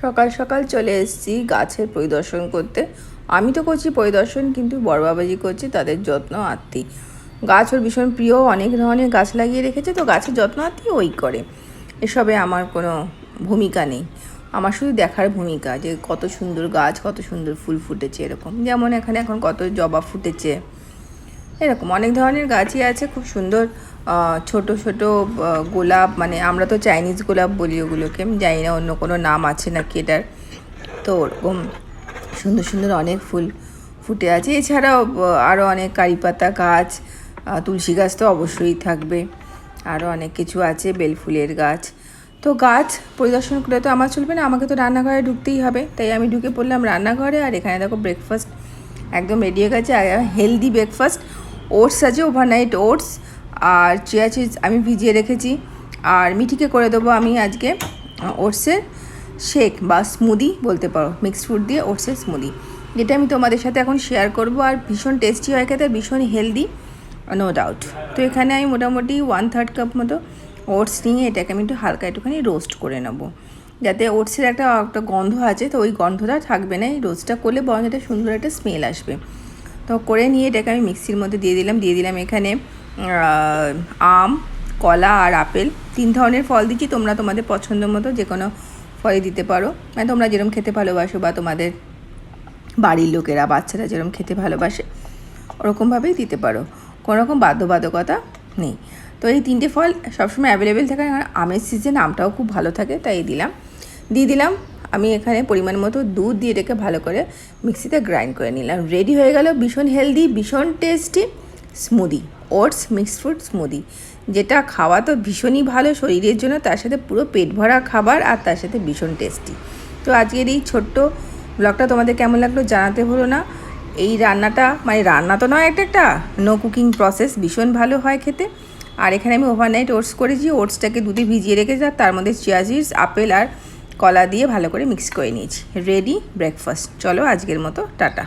সকাল সকাল চলে এসেছি গাছের পরিদর্শন করতে। আমি তো করছি পরিদর্শন, কিন্তু বড় বাবাজি করছে তাদের যত্ন আত্মি। গাছ ওর ভীষণ প্রিয়, অনেক ধরনের গাছ লাগিয়ে রেখেছে, তো গাছের যত্ন আত্মি ওই করে। এসবে আমার কোনো ভূমিকা নেই, আমার শুধু দেখার ভূমিকা যে কত সুন্দর গাছ, কত সুন্দর ফুল ফুটেছে। এরকম যেমন এখানে এখন কত জবা ফুটেছে, এরকম অনেক ধরনের গাছই আছে। খুব সুন্দর ছোট ছোট গোলাপ, মানে আমরা তো চাইনিজ গোলাপ বলি ওগুলোকে, আমি জানি না অন্য কোনো নাম আছে নাকি এটার। তো ওরকম সুন্দর সুন্দর অনেক ফুল ফুটে আছে। এছাড়াও আরও অনেক কারি পাতা গাছ, তুলসী গাছ তো অবশ্যই থাকবে, আরও অনেক কিছু আছে, বেলফুলের গাছ। তো গাছ পরিদর্শন করে তো আমার চলবে না, আমাকে তো রান্নাঘরে ঢুকতেই হবে। তাই আমি ঢুকে পড়লাম রান্নাঘরে। আর এখানে দেখো ব্রেকফাস্ট একদম রেডি হয়ে গেছে, হেলদি ব্রেকফাস্ট। ওটস আছে, ওভারনাইট ওটস, আর চিয়া সিড আমি ভিজিয়ে রেখেছি। আর মিঠিকে করে দেবো আমি আজকে ওটসের শেক বা স্মুদি বলতে পারো, মিক্সড ফ্রুট দিয়ে ওটসের স্মুদি, যেটা আমি তোমাদের সাথে এখন শেয়ার করব। আর ভীষণ টেস্টি হয় খেতে, ভীষণ হেলদি, নো ডাউট। তো এখানে আমি মোটামুটি 1/3 কাপ মতো ওটস নিয়ে এটাকে আমি একটু হালকা একটুখানি রোস্ট করে নেবো, যাতে ওটসের একটা গন্ধ আছে, তো ওই গন্ধটা থাকবে না। এই রোস্টটা করলে বরং এটা সুন্দর একটা স্মেল আসবে। তো করে নিয়ে এটাকে আমি মিক্সির মধ্যে দিয়ে দিলাম এখানে আম, কলা আর আপেল, 3 ধরনের ফল দিচ্ছি। তোমরা তোমাদের পছন্দ মতো যে কোনো ফলই দিতে পারো, মানে তোমরা যেরকম খেতে ভালোবাসো বা তোমাদের বাড়ির লোকেরা বাচ্চারা যেরকম খেতে ভালোবাসে ওরকমভাবেই দিতে পারো, কোনো রকম বাধ্যবাধকতা নেই। তো এই 3টে ফল সবসময় অ্যাভেলেবেল থাকে, আর আমের সিজন আমটাও খুব ভালো থাকে, তাই দিয়ে দিলাম আমি এখানে পরিমাণ মতো দুধ দিয়ে এটাকে ভালো করে মিক্সিতে গ্রাইন্ড করে নিলাম। রেডি হয়ে গেল ভীষণ হেলদি, ভীষণ tasty smoothie, oats mixed fruit smoothie, যেটা খাওয়া তো ভীষণই ভালো শরীরের জন্য, তার সাথে পুরো পেট ভরা খাবার, আর তার সাথে ভীষণ টেস্টি। তো আজকের এই ছোট্ট ব্লগটা তোমাদের কেমন লাগলো জানাতে হলো না। এই রান্নাটা মানে রান্না তো নয়, একটা নো কুকিং প্রসেস, ভীষণ ভালো হয় খেতে। আর এখানে আমি ওভারনাইট ওটস করেছি, ওটসটাকে দুধে ভিজিয়ে রেখেছি, আর তার মধ্যে চিয়া সিডস, আপেল আর কলা দিয়ে ভালো করে মিক্স করে নিয়েছি। Ready breakfast. চলো আজকের মতো টাটা।